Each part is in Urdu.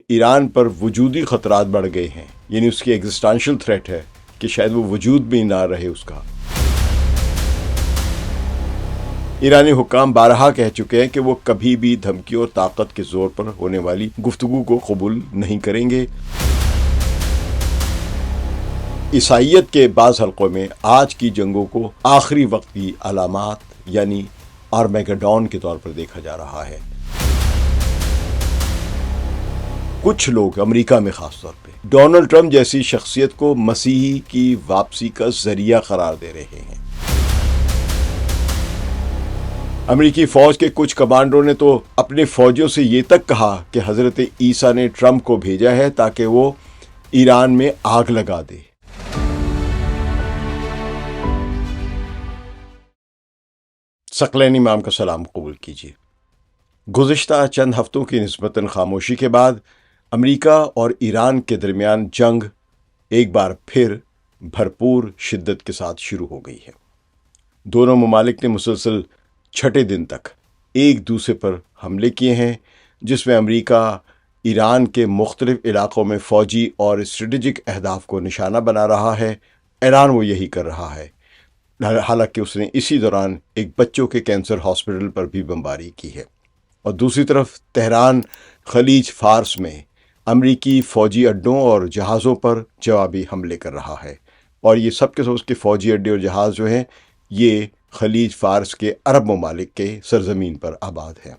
ایران پر وجودی خطرات بڑھ گئے ہیں، یعنی اس کی ایگزسٹینشل تھریٹ ہے کہ شاید وہ وجود بھی نہ رہے اس کا۔ ایرانی حکام بارہا کہہ چکے ہیں کہ وہ کبھی بھی دھمکی اور طاقت کے زور پر ہونے والی گفتگو کو قبول نہیں کریں گے۔ عیسائیت کے بعض حلقوں میں آج کی جنگوں کو آخری وقت کی علامات یعنی آرمیگڈون کے طور پر دیکھا جا رہا ہے۔ کچھ لوگ امریکہ میں خاص طور پہ ڈونلڈ ٹرمپ جیسی شخصیت کو مسیحی کی واپسی کا ذریعہ قرار دے رہے ہیں۔ امریکی فوج کے کچھ کمانڈروں نے تو اپنے فوجیوں سے یہ تک کہا کہ حضرت عیسیٰ نے ٹرمپ کو بھیجا ہے تاکہ وہ ایران میں آگ لگا دے۔ ثقلین امام کا سلام قبول کیجیے۔ گزشتہ چند ہفتوں کی نسبتاً خاموشی کے بعد امریکا اور ایران کے درمیان جنگ ایک بار پھر بھرپور شدت کے ساتھ شروع ہو گئی ہے۔ دونوں ممالک نے مسلسل چھٹے دن تک ایک دوسرے پر حملے کیے ہیں، جس میں امریکہ ایران کے مختلف علاقوں میں فوجی اور اسٹریٹجک اہداف کو نشانہ بنا رہا ہے۔ ایران وہ یہی کر رہا ہے، حالانکہ اس نے اسی دوران ایک بچوں کے کینسر ہاسپٹل پر بھی بمباری کی ہے۔ اور دوسری طرف تہران خلیج فارس میں امریکی فوجی اڈوں اور جہازوں پر جوابی حملے کر رہا ہے، اور یہ سب کے سب اس کے فوجی اڈے اور جہاز جو ہیں یہ خلیج فارس کے عرب ممالک کے سرزمین پر آباد ہے۔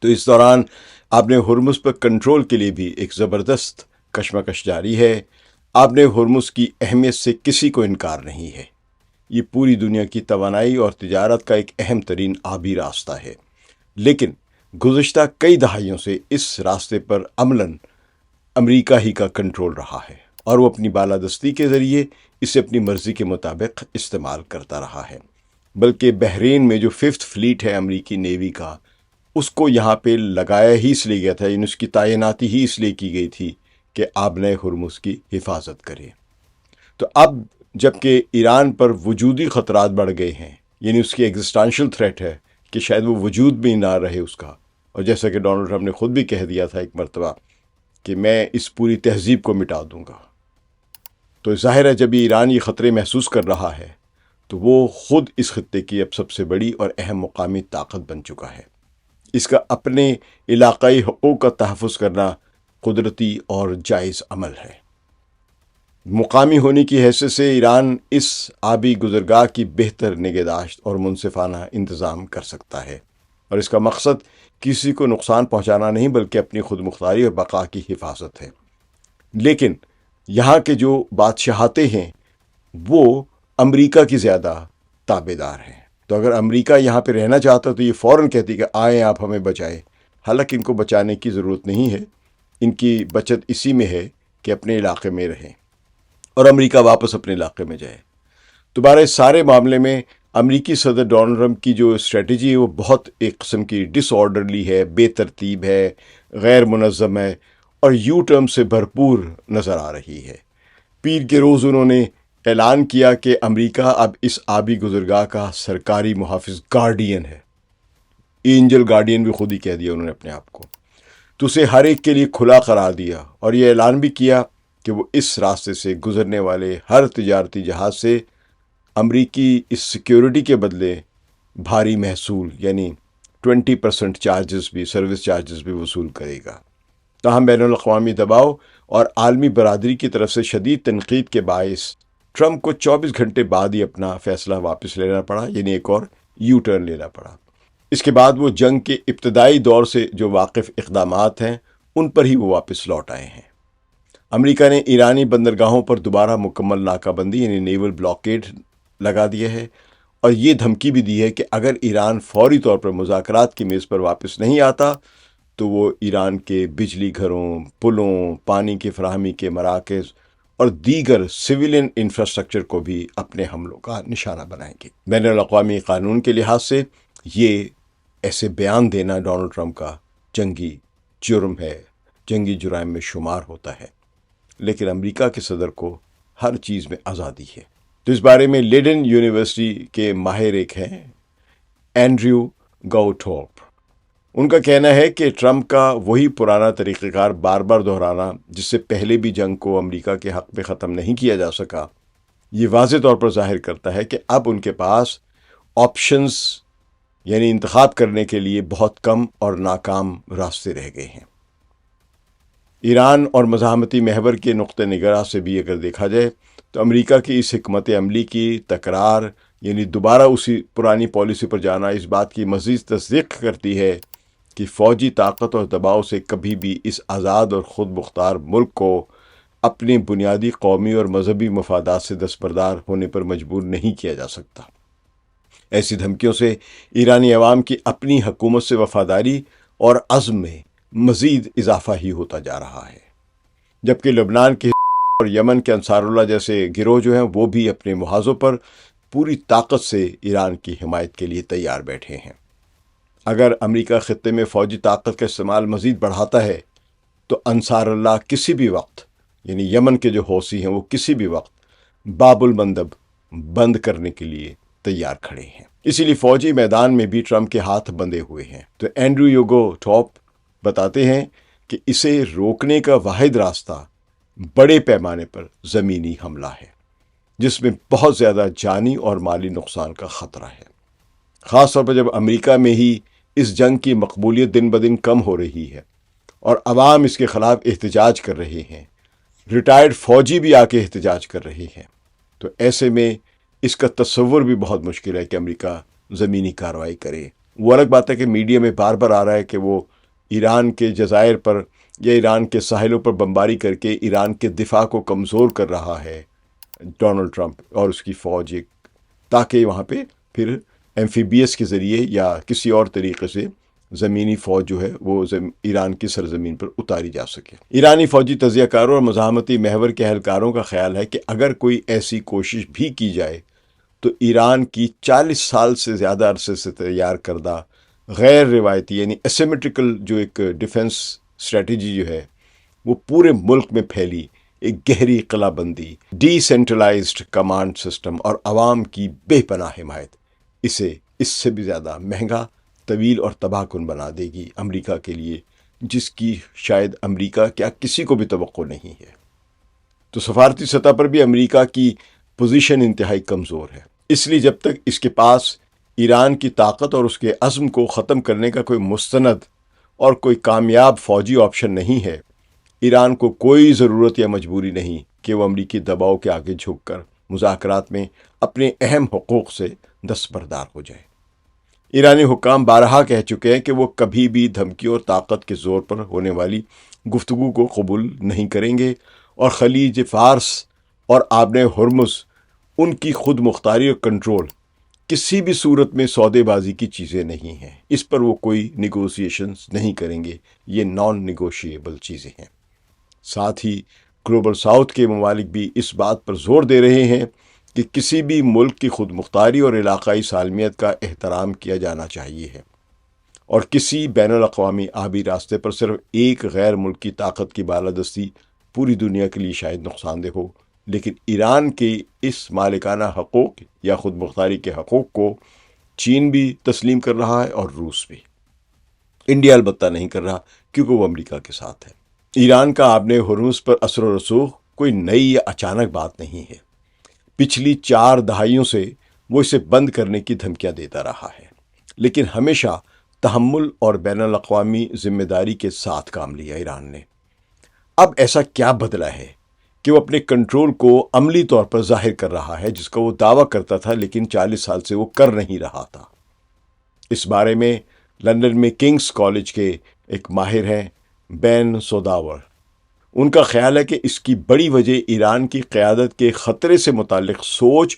تو اس دوران آپ نے ہرمز پر کنٹرول کے لیے بھی ایک زبردست کشمکش جاری ہے۔ آپ نے ہرمز کی اہمیت سے کسی کو انکار نہیں ہے۔ یہ پوری دنیا کی توانائی اور تجارت کا ایک اہم ترین آبی راستہ ہے، لیکن گزشتہ کئی دہائیوں سے اس راستے پر عملاً امریکہ ہی کا کنٹرول رہا ہے، اور وہ اپنی بالادستی کے ذریعے اسے اپنی مرضی کے مطابق استعمال کرتا رہا ہے۔ بلکہ بحرین میں جو 5th فلیٹ ہے امریکی نیوی کا، اس کو یہاں پہ لگایا ہی اس لیے گیا تھا، یعنی اس کی تعیناتی ہی اس لیے کی گئی تھی کہ آبنۂ ہرمز کی حفاظت کرے۔ تو اب جب کہ ایران پر وجودی خطرات بڑھ گئے ہیں، یعنی اس کی ایگزسٹینشل تھریٹ ہے کہ شاید وہ وجود بھی نہ رہے اس کا، اور جیسا کہ ڈونلڈ ٹرمپ نے خود بھی کہہ دیا تھا ایک مرتبہ کہ میں اس پوری تہذیب کو مٹا دوں گا، تو ظاہر ہے جب ایران یہ خطرے محسوس کر رہا ہے تو وہ خود اس خطے کی اب سب سے بڑی اور اہم مقامی طاقت بن چکا ہے۔ اس کا اپنے علاقائی حقوق کا تحفظ کرنا قدرتی اور جائز عمل ہے۔ مقامی ہونے کی حیثیت سے ایران اس آبی گزرگاہ کی بہتر نگہداشت اور منصفانہ انتظام کر سکتا ہے، اور اس کا مقصد کسی کو نقصان پہنچانا نہیں بلکہ اپنی خود مختاری اور بقا کی حفاظت ہے۔ لیکن یہاں کے جو بادشاہتے ہیں وہ امریکہ کی زیادہ تابع دار ہیں، تو اگر امریکہ یہاں پہ رہنا چاہتا تو یہ فوراً کہتی کہ آئیں آپ ہمیں بچائیں، حالانکہ ان کو بچانے کی ضرورت نہیں ہے۔ ان کی بچت اسی میں ہے کہ اپنے علاقے میں رہیں اور امریکہ واپس اپنے علاقے میں جائے۔ دوبارہ اس سارے معاملے میں امریکی صدر ڈونلڈ ٹرمپ کی جو اسٹریٹجی ہے وہ بہت ایک قسم کی ڈس آرڈرلی ہے، بے ترتیب ہے، غیر منظم ہے، اور یو ٹرن سے بھرپور نظر آ رہی ہے۔ پیر کے روز انہوں نے اعلان کیا کہ امریکہ اب اس آبی گزرگاہ کا سرکاری محافظ گارڈین ہے۔ اینجل گارڈین بھی خود ہی کہہ دیا انہوں نے اپنے آپ کو، تو اسے ہر ایک کے لیے کھلا قرار دیا، اور یہ اعلان بھی کیا کہ وہ اس راستے سے گزرنے والے ہر تجارتی جہاز سے امریکی اس سیکیورٹی کے بدلے بھاری محصول یعنی 20% چارجز بھی، سروس چارجز بھی وصول کرے گا۔ تاہم بین الاقوامی دباؤ اور عالمی برادری کی طرف سے شدید تنقید کے باعث ٹرمپ کو 24 گھنٹے بعد ہی اپنا فیصلہ واپس لینا پڑا، یعنی ایک اور یو ٹرن لینا پڑا۔ اس کے بعد وہ جنگ کے ابتدائی دور سے جو واقف اقدامات ہیں ان پر ہی وہ واپس لوٹ آئے ہیں۔ امریکہ نے ایرانی بندرگاہوں پر دوبارہ مکمل ناکہ بندی یعنی نیول بلاکیڈ لگا دیا ہے، اور یہ دھمکی بھی دی ہے کہ اگر ایران فوری طور پر مذاکرات کی میز پر واپس نہیں آتا تو وہ ایران کے بجلی گھروں، پلوں، پانی کی فراہمی کے مراکز اور دیگر سویلین انفراسٹرکچر کو بھی اپنے حملوں کا نشانہ بنائیں گے۔ بین الاقوامی قانون کے لحاظ سے یہ ایسے بیان دینا ڈونلڈ ٹرمپ کا جنگی جرم ہے، جنگی جرائم میں شمار ہوتا ہے، لیکن امریکہ کے صدر کو ہر چیز میں آزادی ہے۔ تو اس بارے میں لیڈن یونیورسٹی کے ماہر ایک ہیں اینڈریو گاؤٹھورپ، ان کا کہنا ہے کہ ٹرمپ کا وہی پرانا طریقہ کار بار بار دہرانا، جس سے پہلے بھی جنگ کو امریکہ کے حق میں ختم نہیں کیا جا سکا، یہ واضح طور پر ظاہر کرتا ہے کہ اب ان کے پاس آپشنز یعنی انتخاب کرنے کے لیے بہت کم اور ناکام راستے رہ گئے ہیں۔ ایران اور مزاحمتی محور کے نقطہ نگراں سے بھی اگر دیکھا جائے تو امریکہ کی اس حکمت عملی کی تکرار یعنی دوبارہ اسی پرانی پالیسی پر جانا اس بات کی مزید تصدیق کرتی ہے کہ فوجی طاقت اور دباؤ سے کبھی بھی اس آزاد اور خود مختار ملک کو اپنے بنیادی قومی اور مذہبی مفادات سے دستبردار ہونے پر مجبور نہیں کیا جا سکتا۔ ایسی دھمکیوں سے ایرانی عوام کی اپنی حکومت سے وفاداری اور عزم میں مزید اضافہ ہی ہوتا جا رہا ہے، جبکہ لبنان کے اور یمن کے انصار اللہ جیسے گروہ جو ہیں وہ بھی اپنے محاذوں پر پوری طاقت سے ایران کی حمایت کے لیے تیار بیٹھے ہیں۔ اگر امریکہ خطے میں فوجی طاقت کا استعمال مزید بڑھاتا ہے تو انصار اللہ کسی بھی وقت یعنی یمن کے جو حوثی ہیں وہ کسی بھی وقت باب المندب بند کرنے کے لیے تیار کھڑے ہیں۔ اسی لیے فوجی میدان میں بھی ٹرمپ کے ہاتھ بندھے ہوئے ہیں۔ تو اینڈریو یوگو ٹاپ بتاتے ہیں کہ اسے روکنے کا واحد راستہ بڑے پیمانے پر زمینی حملہ ہے، جس میں بہت زیادہ جانی اور مالی نقصان کا خطرہ ہے، خاص طور پر جب امریکہ میں ہی اس جنگ کی مقبولیت دن بدن کم ہو رہی ہے اور عوام اس کے خلاف احتجاج کر رہے ہیں، ریٹائرڈ فوجی بھی آ کے احتجاج کر رہے ہیں۔ تو ایسے میں اس کا تصور بھی بہت مشکل ہے کہ امریکہ زمینی کارروائی کرے۔ وہ الگ بات ہے کہ میڈیا میں بار بار آ رہا ہے کہ وہ ایران کے جزائر پر یا ایران کے ساحلوں پر بمباری کر کے ایران کے دفاع کو کمزور کر رہا ہے ڈونلڈ ٹرمپ اور اس کی فوج، تاکہ وہاں پہ پھر ایمفیبیس کے ذریعے یا کسی اور طریقے سے زمینی فوج جو ہے وہ ایران کی سرزمین پر اتاری جا سکے۔ ایرانی فوجی تجزیہ کاروں اور مزاحمتی محور کے اہلکاروں کا خیال ہے کہ اگر کوئی ایسی کوشش بھی کی جائے تو ایران کی 40 سال سے زیادہ عرصے سے تیار کردہ غیر روایتی یعنی اسیمیٹرکل جو ایک ڈیفنس اسٹریٹجی جو ہے وہ پورے ملک میں پھیلی ایک گہری قلعہ بندی، ڈی سینٹرلائزڈ کمانڈ سسٹم اور عوام کی بے پناہ حمایت اسے اس سے بھی زیادہ مہنگا، طویل اور تباہ کن بنا دے گی امریکہ کے لیے، جس کی شاید امریکہ کیا کسی کو بھی توقع نہیں ہے۔ تو سفارتی سطح پر بھی امریکہ کی پوزیشن انتہائی کمزور ہے، اس لیے جب تک اس کے پاس ایران کی طاقت اور اس کے عزم کو ختم کرنے کا کوئی مستند اور کوئی کامیاب فوجی آپشن نہیں ہے، ایران کو کوئی ضرورت یا مجبوری نہیں کہ وہ امریکی دباؤ کے آگے جھک کر مذاکرات میں اپنے اہم حقوق سے دستبردار ہو جائے۔ ایرانی حکام بارہا کہہ چکے ہیں کہ وہ کبھی بھی دھمکی اور طاقت کے زور پر ہونے والی گفتگو کو قبول نہیں کریں گے، اور خلیج فارس اور آبِ ہرمز ان کی خود مختاری اور کنٹرول کسی بھی صورت میں سودے بازی کی چیزیں نہیں ہیں، اس پر وہ کوئی نیگوسیشنز نہیں کریں گے، یہ نان نیگوشیبل چیزیں ہیں۔ ساتھ ہی گلوبل ساؤتھ کے ممالک بھی اس بات پر زور دے رہے ہیں کہ کسی بھی ملک کی خود مختاری اور علاقائی سالمیت کا احترام کیا جانا چاہیے ہے، اور کسی بین الاقوامی آبی راستے پر صرف ایک غیر ملکی طاقت کی بالادستی پوری دنیا کے لیے شاید نقصان دہ ہو، لیکن ایران کے اس مالکانہ حقوق یا خود مختاری کے حقوق کو چین بھی تسلیم کر رہا ہے اور روس بھی۔ انڈیا البتہ نہیں کر رہا کیونکہ وہ امریکہ کے ساتھ ہے۔ ایران کا آبِ ہرمز پر اثر و رسوخ کوئی نئی یا اچانک بات نہیں ہے، پچھلی 4 دہائیوں سے وہ اسے بند کرنے کی دھمکیاں دیتا رہا ہے، لیکن ہمیشہ تحمل اور بین الاقوامی ذمہ داری کے ساتھ کام لیا ایران نے۔ اب ایسا کیا بدلا ہے کہ وہ اپنے کنٹرول کو عملی طور پر ظاہر کر رہا ہے، جس کا وہ دعویٰ کرتا تھا لیکن 40 سال سے وہ کر نہیں رہا تھا؟ اس بارے میں لندن میں کنگز کالج کے ایک ماہر ہیں بین سوداور، ان کا خیال ہے کہ اس کی بڑی وجہ ایران کی قیادت کے خطرے سے متعلق سوچ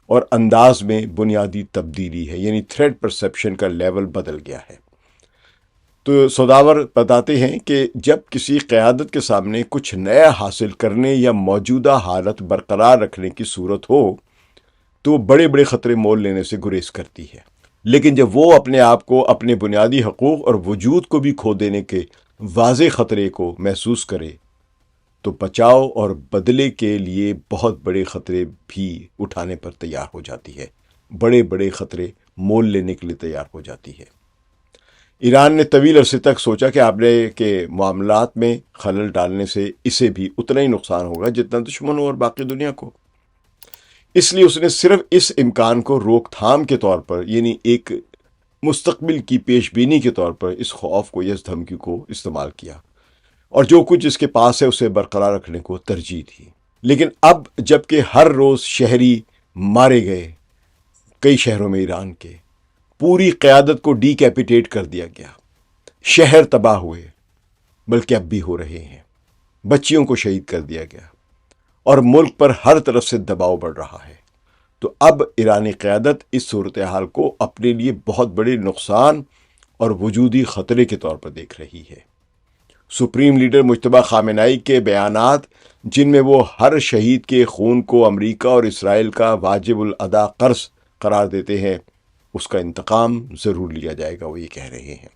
اور انداز میں بنیادی تبدیلی ہے، یعنی تھریٹ پرسیپشن کا لیول بدل گیا ہے۔ تو سوداور بتاتے ہیں کہ جب کسی قیادت کے سامنے کچھ نیا حاصل کرنے یا موجودہ حالت برقرار رکھنے کی صورت ہو تو وہ بڑے بڑے خطرے مول لینے سے گریز کرتی ہے، لیکن جب وہ اپنے آپ کو اپنے بنیادی حقوق اور وجود کو بھی کھو دینے کے واضح خطرے کو محسوس کرے تو بچاؤ اور بدلے کے لیے بہت بڑے خطرے بھی اٹھانے پر تیار ہو جاتی ہے، بڑے بڑے خطرے مول لینے کے لیے تیار ہو جاتی ہے۔ ایران نے طویل عرصے تک سوچا کہ آپ نے کے معاملات میں خلل ڈالنے سے اسے بھی اتنا ہی نقصان ہوگا جتنا دشمنوں اور باقی دنیا کو، اس لیے اس نے صرف اس امکان کو روک تھام کے طور پر، یعنی ایک مستقبل کی پیش بینی کے طور پر، اس خوف کو یا اس دھمکی کو استعمال کیا اور جو کچھ اس کے پاس ہے اسے برقرار رکھنے کو ترجیح دی۔ لیکن اب جب کہ ہر روز شہری مارے گئے کئی شہروں میں ایران کے، پوری قیادت کو ڈی کیپیٹیٹ کر دیا گیا، شہر تباہ ہوئے، بلکہ اب بھی ہو رہے ہیں، بچیوں کو شہید کر دیا گیا اور ملک پر ہر طرف سے دباؤ بڑھ رہا ہے، تو اب ایرانی قیادت اس صورتحال کو اپنے لیے بہت بڑے نقصان اور وجودی خطرے کے طور پر دیکھ رہی ہے۔ سپریم لیڈر مجتبیٰ خامنہئی کے بیانات، جن میں وہ ہر شہید کے خون کو امریکہ اور اسرائیل کا واجب الادا قرض قرار دیتے ہیں، اس کا انتقام ضرور لیا جائے گا، وہ یہ کہہ رہے ہیں۔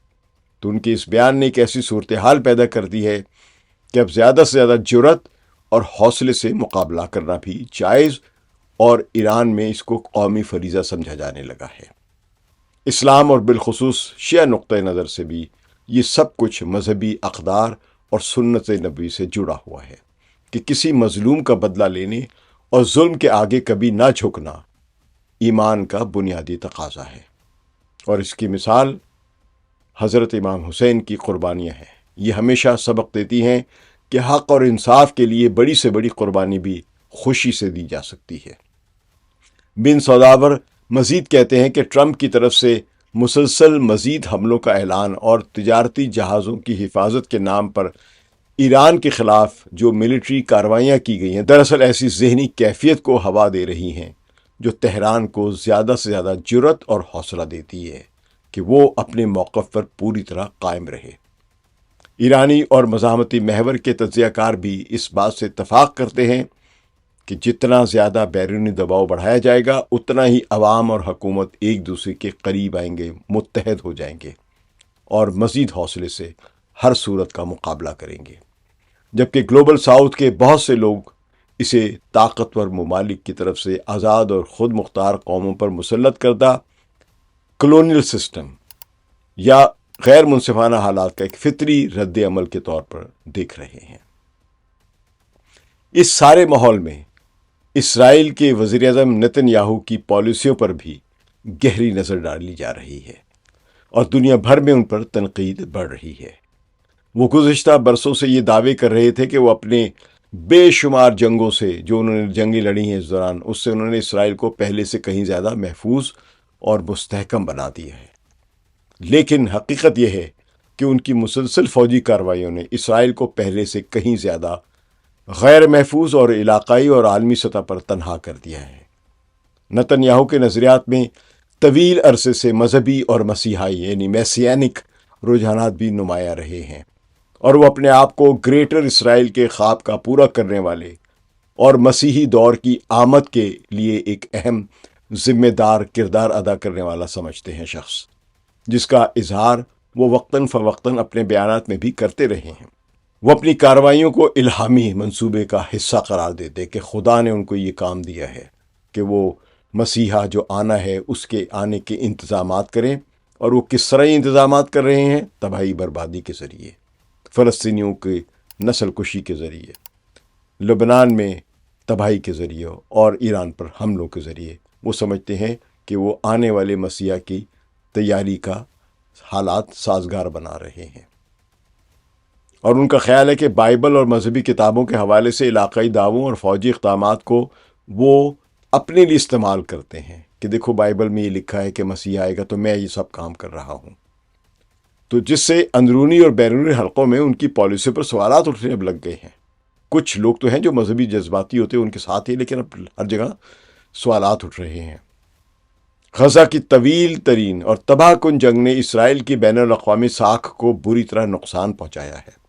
تو ان کے اس بیان نے ایک ایسی صورتحال پیدا کر دی ہے کہ اب زیادہ سے زیادہ جرأت اور حوصلے سے مقابلہ کرنا بھی جائز، اور ایران میں اس کو قومی فریضہ سمجھا جانے لگا ہے۔ اسلام اور بالخصوص شیعہ نقطۂ نظر سے بھی یہ سب کچھ مذہبی اقدار اور سنت نبوی سے جڑا ہوا ہے کہ کسی مظلوم کا بدلہ لینے اور ظلم کے آگے کبھی نہ جھکنا ایمان کا بنیادی تقاضا ہے، اور اس کی مثال حضرت امام حسین کی قربانیاں ہیں۔ یہ ہمیشہ سبق دیتی ہیں کہ حق اور انصاف کے لیے بڑی سے بڑی قربانی بھی خوشی سے دی جا سکتی ہے۔ بن سوداور مزید کہتے ہیں کہ ٹرمپ کی طرف سے مسلسل مزید حملوں کا اعلان اور تجارتی جہازوں کی حفاظت کے نام پر ایران کے خلاف جو ملٹری کارروائیاں کی گئی ہیں، دراصل ایسی ذہنی کیفیت کو ہوا دے رہی ہیں جو تہران کو زیادہ سے زیادہ جرأت اور حوصلہ دیتی ہے کہ وہ اپنے موقف پر پوری طرح قائم رہے۔ ایرانی اور مزاحمتی محور کے تجزیہ کار بھی اس بات سے اتفاق کرتے ہیں کہ جتنا زیادہ بیرونی دباؤ بڑھایا جائے گا، اتنا ہی عوام اور حکومت ایک دوسرے کے قریب آئیں گے، متحد ہو جائیں گے اور مزید حوصلے سے ہر صورت کا مقابلہ کریں گے، جبکہ گلوبل ساؤتھ کے بہت سے لوگ اسے طاقتور ممالک کی طرف سے آزاد اور خود مختار قوموں پر مسلط کردہ کلونیل سسٹم یا غیر منصفانہ حالات کا ایک فطری رد عمل کے طور پر دیکھ رہے ہیں۔ اس سارے ماحول میں اسرائیل کے وزیر اعظم نتن یاہو کی پالیسیوں پر بھی گہری نظر ڈالی جا رہی ہے اور دنیا بھر میں ان پر تنقید بڑھ رہی ہے۔ وہ گزشتہ برسوں سے یہ دعوے کر رہے تھے کہ وہ اپنے بے شمار جنگوں سے، جو انہوں نے جنگیں لڑی ہیں اس دوران، اس سے انہوں نے اسرائیل کو پہلے سے کہیں زیادہ محفوظ اور مستحکم بنا دیا ہے، لیکن حقیقت یہ ہے کہ ان کی مسلسل فوجی کارروائیوں نے اسرائیل کو پہلے سے کہیں زیادہ غیر محفوظ اور علاقائی اور عالمی سطح پر تنہا کر دیا ہے۔ نتن یاہو کے نظریات میں طویل عرصے سے مذہبی اور مسیحائی یعنی میسیانک رجحانات بھی نمایاں رہے ہیں، اور وہ اپنے آپ کو گریٹر اسرائیل کے خواب کا پورا کرنے والے اور مسیحی دور کی آمد کے لیے ایک اہم ذمہ دار کردار ادا کرنے والا سمجھتے ہیں، شخص جس کا اظہار وہ وقتاً فوقتاً اپنے بیانات میں بھی کرتے رہے ہیں۔ وہ اپنی کارروائیوں کو الہامی منصوبے کا حصہ قرار دیتے کہ خدا نے ان کو یہ کام دیا ہے کہ وہ مسیحا جو آنا ہے اس کے آنے کے انتظامات کریں، اور وہ کس طرح یہ انتظامات کر رہے ہیں؟ تباہی بربادی کے ذریعے، فلسطینیوں کی نسل کشی کے ذریعے، لبنان میں تباہی کے ذریعے اور ایران پر حملوں کے ذریعے۔ وہ سمجھتے ہیں کہ وہ آنے والے مسیحا کی تیاری کا حالات سازگار بنا رہے ہیں، اور ان کا خیال ہے کہ بائبل اور مذہبی کتابوں کے حوالے سے علاقائی دعووں اور فوجی اقدامات کو وہ اپنے لیے استعمال کرتے ہیں کہ دیکھو بائبل میں یہ لکھا ہے کہ مسیح آئے گا تو میں یہ سب کام کر رہا ہوں، تو جس سے اندرونی اور بیرونی حلقوں میں ان کی پالیسی پر سوالات اٹھنے اب لگ گئے ہیں۔ کچھ لوگ تو ہیں جو مذہبی جذباتی ہوتے ہیں ان کے ساتھ ہی، لیکن اب ہر جگہ سوالات اٹھ رہے ہیں۔ غزہ کی طویل ترین اور تباہ کن جنگ نے اسرائیل کی بین الاقوامی ساکھ کو بری طرح نقصان پہنچایا ہے،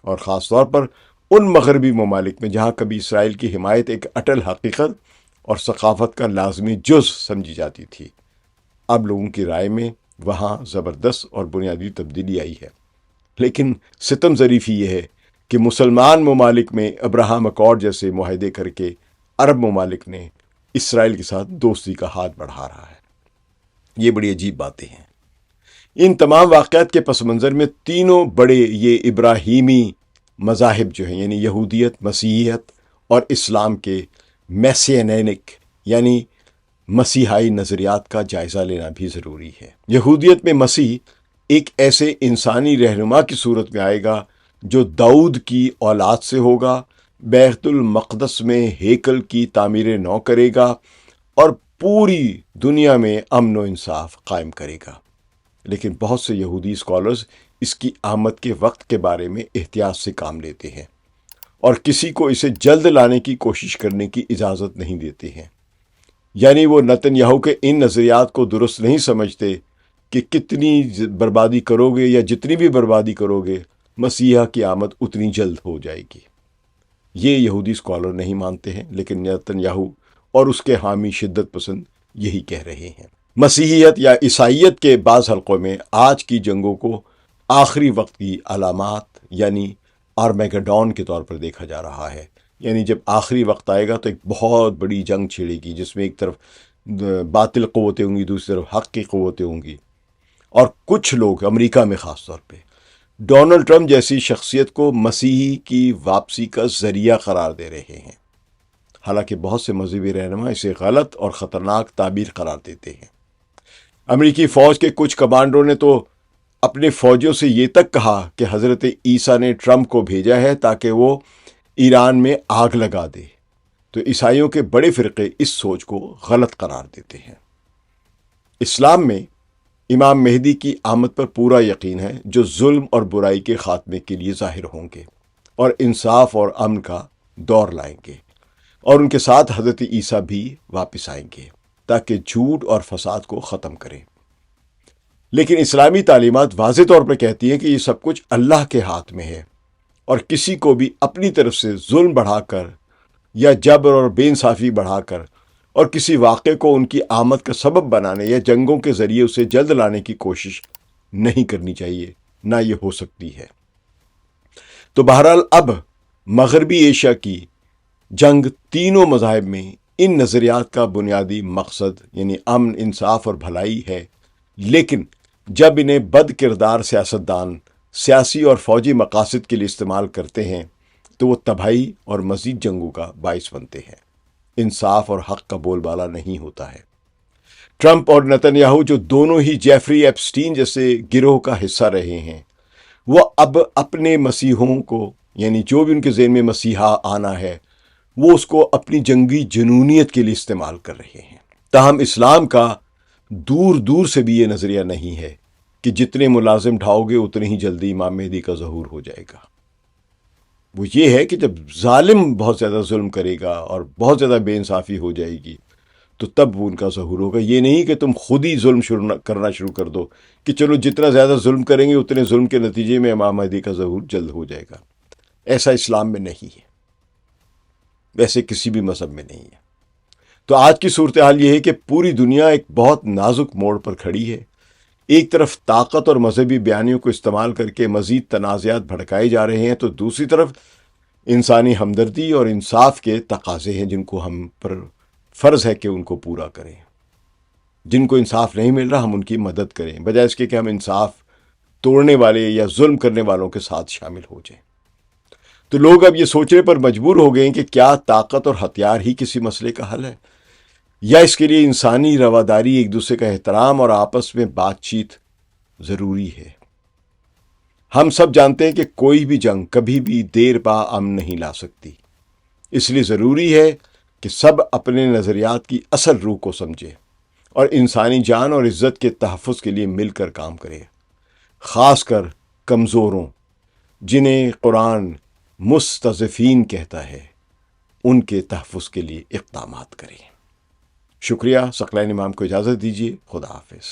اور خاص طور پر ان مغربی ممالک میں جہاں کبھی اسرائیل کی حمایت ایک اٹل حقیقت اور ثقافت کا لازمی جز سمجھی جاتی تھی، اب لوگوں کی رائے میں وہاں زبردست اور بنیادی تبدیلی آئی ہے۔ لیکن ستم ظریفی یہ ہے کہ مسلمان ممالک میں ابراہم اکارڈ جیسے معاہدے کر کے عرب ممالک نے اسرائیل کے ساتھ دوستی کا ہاتھ بڑھا رہا ہے۔ یہ بڑی عجیب باتیں ہیں۔ ان تمام واقعات کے پس منظر میں تینوں بڑے یہ ابراہیمی مذاہب جو ہیں، یعنی یہودیت، مسیحیت اور اسلام کے میسینینک یعنی مسیحائی نظریات کا جائزہ لینا بھی ضروری ہے۔ یہودیت میں مسیح ایک ایسے انسانی رہنما کی صورت میں آئے گا جو داؤد کی اولاد سے ہوگا، بیت المقدس میں ہیکل کی تعمیر نو کرے گا اور پوری دنیا میں امن و انصاف قائم کرے گا۔ لیکن بہت سے یہودی اسکالرز اس کی آمد کے وقت کے بارے میں احتیاط سے کام لیتے ہیں اور کسی کو اسے جلد لانے کی کوشش کرنے کی اجازت نہیں دیتے ہیں۔ یعنی وہ نتن یاہو کے ان نظریات کو درست نہیں سمجھتے کہ کتنی بربادی کرو گے یا جتنی بھی بربادی کرو گے، مسیحا کی آمد اتنی جلد ہو جائے گی۔ یہ یہودی اسکالر نہیں مانتے ہیں، لیکن نتن یاہو اور اس کے حامی شدت پسند یہی کہہ رہے ہیں۔ مسیحیت یا عیسائیت کے بعض حلقوں میں آج کی جنگوں کو آخری وقت کی علامات یعنی آرمیگڈون کے طور پر دیکھا جا رہا ہے۔ یعنی جب آخری وقت آئے گا تو ایک بہت بڑی جنگ چھڑے گی، جس میں ایک طرف باطل قوتیں ہوں گی، دوسری طرف حق کی قوتیں ہوں گی، اور کچھ لوگ امریکہ میں خاص طور پہ ڈونلڈ ٹرمپ جیسی شخصیت کو مسیحی کی واپسی کا ذریعہ قرار دے رہے ہیں۔ حالانکہ بہت سے مذہبی رہنما اسے غلط اور خطرناک تعبیر قرار دیتے ہیں۔ امریکی فوج کے کچھ کمانڈروں نے تو اپنے فوجیوں سے یہ تک کہا کہ حضرت عیسیٰ نے ٹرمپ کو بھیجا ہے تاکہ وہ ایران میں آگ لگا دے۔ تو عیسائیوں کے بڑے فرقے اس سوچ کو غلط قرار دیتے ہیں۔ اسلام میں امام مہدی کی آمد پر پورا یقین ہے، جو ظلم اور برائی کے خاتمے کے لیے ظاہر ہوں گے اور انصاف اور امن کا دور لائیں گے، اور ان کے ساتھ حضرت عیسیٰ بھی واپس آئیں گے تاکہ جھوٹ اور فساد کو ختم کریں۔ لیکن اسلامی تعلیمات واضح طور پر کہتی ہیں کہ یہ سب کچھ اللہ کے ہاتھ میں ہے، اور کسی کو بھی اپنی طرف سے ظلم بڑھا کر یا جبر اور بے انصافی بڑھا کر اور کسی واقعے کو ان کی آمد کا سبب بنانے یا جنگوں کے ذریعے اسے جلد لانے کی کوشش نہیں کرنی چاہیے، نہ یہ ہو سکتی ہے۔ تو بہرحال اب مغربی ایشیا کی جنگ تینوں مذاہب میں ان نظریات کا بنیادی مقصد یعنی امن، انصاف اور بھلائی ہے، لیکن جب انہیں بد کردار سیاستدان سیاسی اور فوجی مقاصد کے لیے استعمال کرتے ہیں تو وہ تباہی اور مزید جنگوں کا باعث بنتے ہیں۔ انصاف اور حق کا بول بالا نہیں ہوتا ہے۔ ٹرمپ اور نتن یاہو جو دونوں ہی جیفری ایپسٹین جیسے گروہ کا حصہ رہے ہیں، وہ اب اپنے مسیحوں کو یعنی جو بھی ان کے ذہن میں مسیحا آنا ہے، وہ اس کو اپنی جنگی جنونیت کے لیے استعمال کر رہے ہیں۔ تاہم اسلام کا دور دور سے بھی یہ نظریہ نہیں ہے کہ جتنے ملازم ڈھاؤ گے اتنے ہی جلدی امام مہدی کا ظہور ہو جائے گا۔ وہ یہ ہے کہ جب ظالم بہت زیادہ ظلم کرے گا اور بہت زیادہ بے انصافی ہو جائے گی تو تب وہ ان کا ظہور ہوگا۔ یہ نہیں کہ تم خود ہی ظلم کرنا شروع کر دو کہ چلو جتنا زیادہ ظلم کریں گے اتنے ظلم کے نتیجے میں امام مہدی کا ظہور جلد ہو جائے گا۔ ایسا اسلام میں نہیں ہے، ویسے کسی بھی مذہب میں نہیں ہے۔ تو آج کی صورتحال یہ ہے کہ پوری دنیا ایک بہت نازک موڑ پر کھڑی ہے۔ ایک طرف طاقت اور مذہبی بیانیوں کو استعمال کر کے مزید تنازعات بھڑکائے جا رہے ہیں، تو دوسری طرف انسانی ہمدردی اور انصاف کے تقاضے ہیں جن کو ہم پر فرض ہے کہ ان کو پورا کریں۔ جن کو انصاف نہیں مل رہا ہم ان کی مدد کریں، بجائے اس کے کہ ہم انصاف توڑنے والے یا ظلم کرنے والوں کے ساتھ شامل ہو جائیں۔ تو لوگ اب یہ سوچنے پر مجبور ہو گئے ہیں کہ کیا طاقت اور ہتھیار ہی کسی مسئلے کا حل ہے، یا اس کے لیے انسانی رواداری، ایک دوسرے کا احترام اور آپس میں بات چیت ضروری ہے۔ ہم سب جانتے ہیں کہ کوئی بھی جنگ کبھی بھی دیر پا امن نہیں لا سکتی، اس لیے ضروری ہے کہ سب اپنے نظریات کی اصل روح کو سمجھے اور انسانی جان اور عزت کے تحفظ کے لیے مل کر کام کرے، خاص کر کمزوروں جنہیں قرآن مستضعفین کہتا ہے، ان کے تحفظ کے لیے اقدامات کریں۔ شکریہ۔ ثقلین امام کو اجازت دیجیے۔ خدا حافظ۔